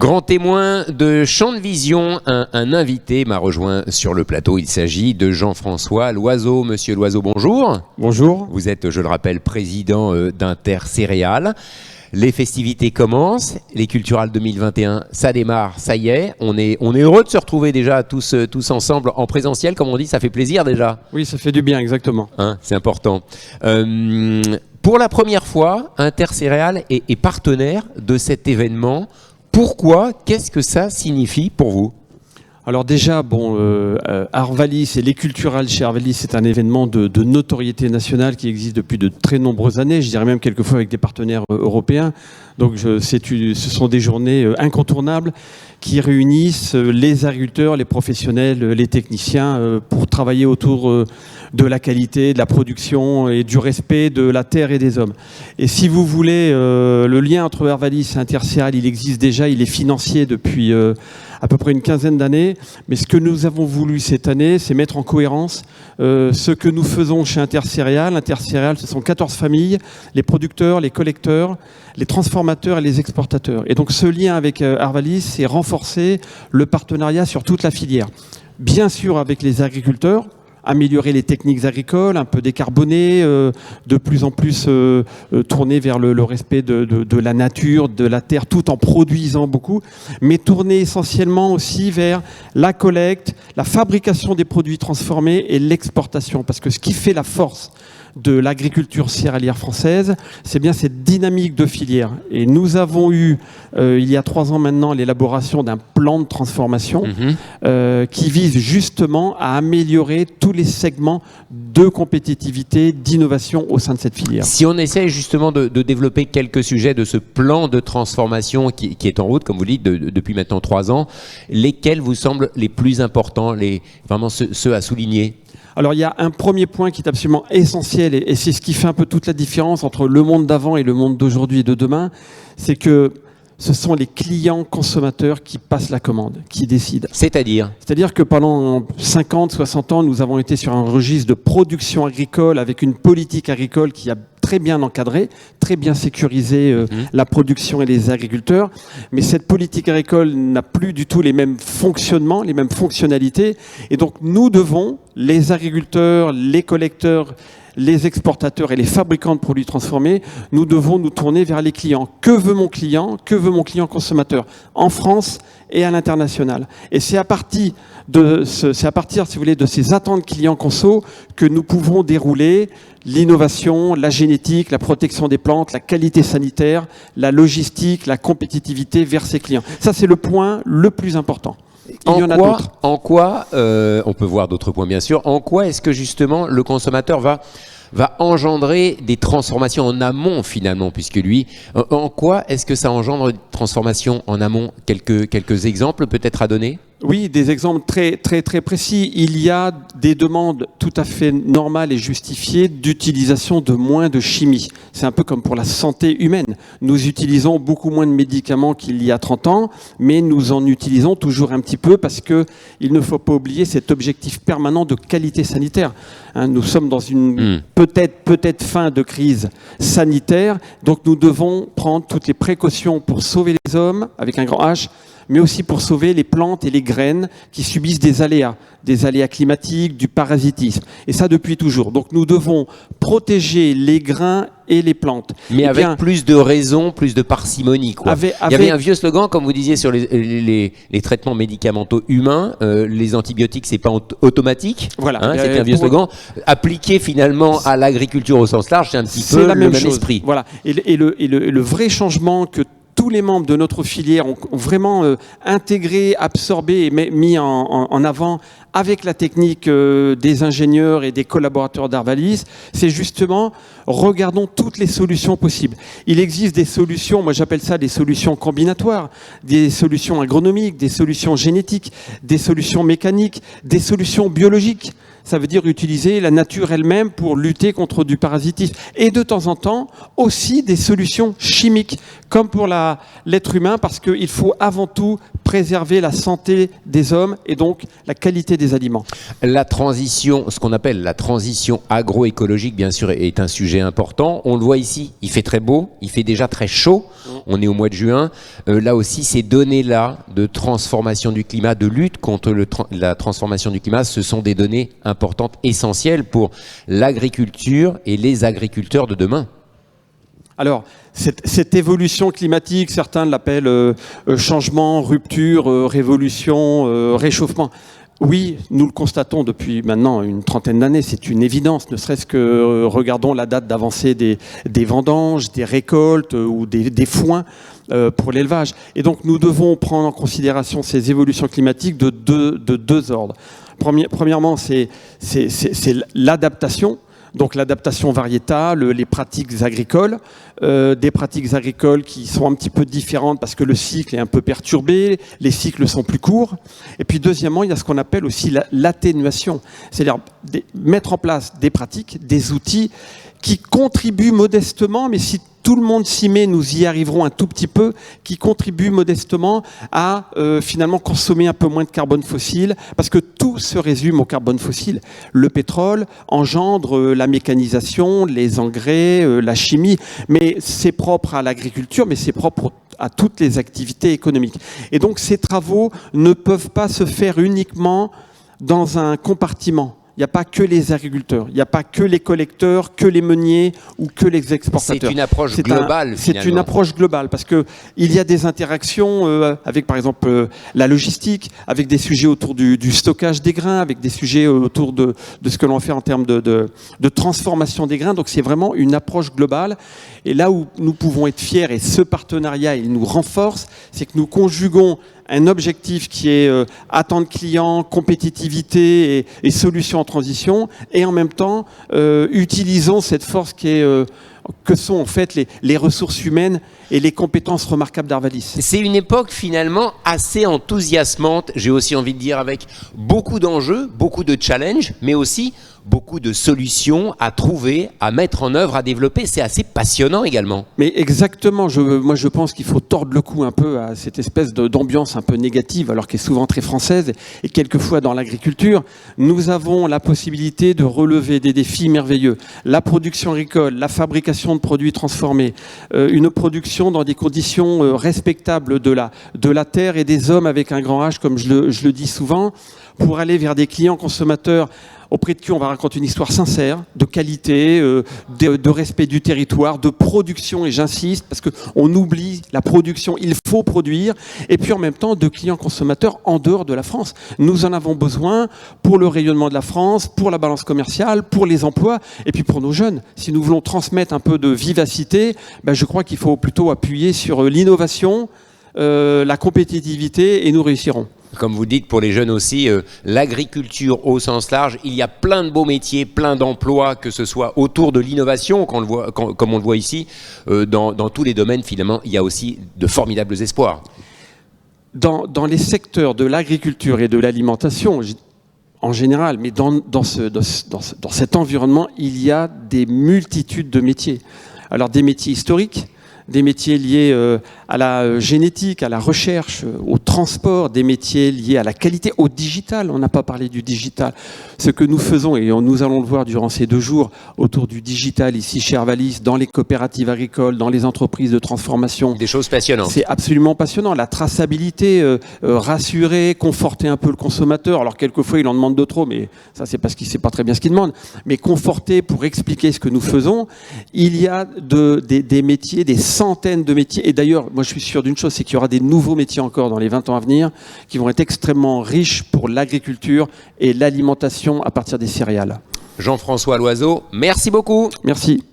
Grand témoin de Champ de Vision, un invité m'a rejoint sur le plateau. Il s'agit de Jean-François Loiseau. Monsieur Loiseau, bonjour. Bonjour. Vous êtes, je le rappelle, président d'Intercéréales. Les festivités commencent, les Culturales 2021, ça démarre, ça y est. On est heureux de se retrouver déjà tous ensemble en présentiel, comme on dit, ça fait plaisir déjà. Oui, ça fait du bien, exactement. Hein, c'est important. Pour la première fois, Intercéréales est partenaire de cet événement. Pourquoi? Qu'est-ce que ça signifie pour vous? Alors déjà, Arvalis et les Culturales chez Arvalis, c'est un événement de notoriété nationale qui existe depuis de très nombreuses années, je dirais même quelquefois avec des partenaires européens. Donc ce sont des journées incontournables qui réunissent les agriculteurs, les professionnels, les techniciens pour travailler autour de la qualité, de la production et du respect de la terre et des hommes. Et si vous voulez, le lien entre Arvalis et Intercéréales, il existe déjà, il est financier depuis à peu près une quinzaine d'années. Mais ce que nous avons voulu cette année, c'est mettre en cohérence ce que nous faisons chez Intercéréales. Intercéréales, ce sont 14 familles, les producteurs, les collecteurs, les transformateurs et les exportateurs. Et donc ce lien avec Arvalis, c'est renforcer le partenariat sur toute la filière. Bien sûr avec les agriculteurs, améliorer les techniques agricoles, un peu décarbonées, de plus en plus tourner vers le respect de la nature, de la terre, tout en produisant beaucoup, mais tourner essentiellement aussi vers la collecte, la fabrication des produits transformés et l'exportation. Parce que ce qui fait la force de l'agriculture céréalière française, c'est bien cette dynamique de filière. Et nous avons eu, il y a 3 ans maintenant, l'élaboration d'un plan de transformation qui vise justement à améliorer tous les segments de compétitivité, d'innovation au sein de cette filière. Si on essaie justement de développer quelques sujets de ce plan de transformation qui est en route, comme vous dites, depuis maintenant 3 ans, lesquels vous semblent les plus importants, vraiment ceux à souligner? Alors il y a un premier point qui est absolument essentiel et c'est ce qui fait un peu toute la différence entre le monde d'avant et le monde d'aujourd'hui et de demain, c'est que ce sont les clients consommateurs qui passent la commande, qui décident. C'est-à-dire que pendant 50, 60 ans, nous avons été sur un registre de production agricole avec une politique agricole qui a très bien encadré, très bien sécurisé la production et les agriculteurs. Mais cette politique agricole n'a plus du tout les mêmes fonctionnements, les mêmes fonctionnalités. Et donc nous devons, les agriculteurs, les collecteurs, les exportateurs et les fabricants de produits transformés, nous devons nous tourner vers les clients. Que veut mon client? Que veut mon client consommateur? En France et à l'international. Et c'est à partir, si vous voulez, de ces attentes clients conso que nous pouvons dérouler l'innovation, la génétique, la protection des plantes, la qualité sanitaire, la logistique, la compétitivité vers ces clients. Ça, c'est le point le plus important. En quoi, on peut voir d'autres points bien sûr, en quoi est-ce que justement le consommateur va engendrer des transformations en amont finalement, puisque lui, en quoi est-ce que ça engendre des transformations en amont? Quelques exemples peut-être à donner? Oui, des exemples très, très, très précis. Il y a des demandes tout à fait normales et justifiées d'utilisation de moins de chimie. C'est un peu comme pour la santé humaine. Nous utilisons beaucoup moins de médicaments qu'il y a 30 ans, mais nous en utilisons toujours un petit peu parce que il ne faut pas oublier cet objectif permanent de qualité sanitaire. Nous sommes dans une peut-être fin de crise sanitaire, donc nous devons prendre toutes les précautions pour sauver les hommes, avec un grand H, mais aussi pour sauver les plantes et les graines qui subissent des aléas climatiques, du parasitisme. Et ça depuis toujours. Donc nous devons protéger les grains et les plantes. Mais avec plus de raison, plus de parcimonie, quoi. Il y avait un vieux slogan, comme vous disiez, sur les traitements médicamenteux humains, les antibiotiques, c'est pas automatique. Voilà. C'était un vieux slogan. Appliqué finalement à l'agriculture au sens large, c'est un petit peu le même esprit. Voilà. Et le vrai changement que tous les membres de notre filière ont vraiment intégré, absorbé et mis en avant avec la technique des ingénieurs et des collaborateurs d'Arvalis, c'est justement regardons toutes les solutions possibles. Il existe des solutions, moi j'appelle ça des solutions combinatoires, des solutions agronomiques, des solutions génétiques, des solutions mécaniques, des solutions biologiques. ça veut dire utiliser la nature elle-même pour lutter contre du parasitisme. Et de temps en temps, aussi des solutions chimiques, comme pour l'être humain, parce qu'il faut avant tout préserver la santé des hommes et donc la qualité des aliments. La transition, ce qu'on appelle la transition agroécologique, bien sûr, est un sujet important. On le voit ici, il fait très beau, il fait déjà très chaud. On est au mois de juin. Là aussi, ces données-là de transformation du climat, de lutte contre la transformation du climat, ce sont des données importantes, essentielles pour l'agriculture et les agriculteurs de demain. Alors, cette évolution climatique, certains l'appellent changement, rupture, révolution, réchauffement. Oui, nous le constatons depuis maintenant une trentaine d'années, c'est une évidence, ne serait-ce que regardons la date d'avancée des vendanges, des récoltes ou des foins pour l'élevage. Et donc nous devons prendre en considération ces évolutions climatiques de deux ordres. Premièrement, c'est l'adaptation. Donc l'adaptation variétale, les pratiques agricoles, des pratiques agricoles qui sont un petit peu différentes parce que le cycle est un peu perturbé, les cycles sont plus courts. Et puis deuxièmement, il y a ce qu'on appelle aussi l'atténuation, c'est-à-dire mettre en place des pratiques, des outils qui contribuent modestement, mais si tout le monde s'y met, nous y arriverons un tout petit peu, qui contribuent modestement à finalement consommer un peu moins de carbone fossile, parce que tout se résume au carbone fossile. Le pétrole engendre la mécanisation, les engrais, la chimie, mais c'est propre à l'agriculture, mais c'est propre à toutes les activités économiques. Et donc ces travaux ne peuvent pas se faire uniquement dans un compartiment. Il n'y a pas que les agriculteurs, il n'y a pas que les collecteurs, que les meuniers ou que les exportateurs. C'est une approche globale, finalement. C'est une approche globale parce qu'il y a des interactions avec, par exemple, la logistique, avec des sujets autour du stockage des grains, avec des sujets autour de ce que l'on fait en termes de transformation des grains. Donc c'est vraiment une approche globale. Et là où nous pouvons être fiers, et ce partenariat, il nous renforce, c'est que nous conjuguons un objectif qui est attente client, compétitivité et solutions en transition, et en même temps utilisons cette force que sont en fait les ressources humaines et les compétences remarquables d'Arvalis. C'est une époque finalement assez enthousiasmante, j'ai aussi envie de dire, avec beaucoup d'enjeux, beaucoup de challenges, mais aussi beaucoup de solutions à trouver, à mettre en œuvre, à développer. C'est assez passionnant également. Mais exactement, moi je pense qu'il faut tordre le cou un peu à cette espèce d'ambiance un peu négative, alors qu'elle est souvent très française, et quelquefois dans l'agriculture, nous avons la possibilité de relever des défis merveilleux. La production agricole, la fabrication de produits transformés, une production dans des conditions respectables de la terre et des hommes avec un grand H, comme je le dis souvent, pour aller vers des clients consommateurs auprès de qui on va raconter une histoire sincère, de qualité, de respect du territoire, de production, et j'insiste, parce qu'on oublie la production, il faut produire, et puis en même temps de clients consommateurs en dehors de la France. Nous en avons besoin pour le rayonnement de la France, pour la balance commerciale, pour les emplois, et puis pour nos jeunes. Si nous voulons transmettre un peu de vivacité, je crois qu'il faut plutôt appuyer sur l'innovation, la compétitivité, et nous réussirons. Comme vous dites, pour les jeunes aussi, l'agriculture au sens large, il y a plein de beaux métiers, plein d'emplois, que ce soit autour de l'innovation, comme on le voit ici, dans tous les domaines, finalement, il y a aussi de formidables espoirs. Dans les secteurs de l'agriculture et de l'alimentation, en général, mais dans cet environnement, il y a des multitudes de métiers. Alors des métiers historiques, des métiers liés à la génétique, à la recherche, au transport, des métiers liés à la qualité, au digital. On n'a pas parlé du digital. Ce que nous faisons, et nous allons le voir durant ces 2 jours, autour du digital, ici chez Arvalis, dans les coopératives agricoles, dans les entreprises de transformation. Des choses passionnantes. C'est absolument passionnant. La traçabilité, rassurer, conforter un peu le consommateur. Alors quelquefois, il en demande de trop, mais ça, c'est parce qu'il ne sait pas très bien ce qu'il demande. Mais conforter pour expliquer ce que nous faisons. Il y a des métiers, des centaines de métiers. Et d'ailleurs, moi je suis sûr d'une chose, c'est qu'il y aura des nouveaux métiers encore dans les 20 ans à venir qui vont être extrêmement riches pour l'agriculture et l'alimentation à partir des céréales. Jean-François Loiseau, merci beaucoup. Merci.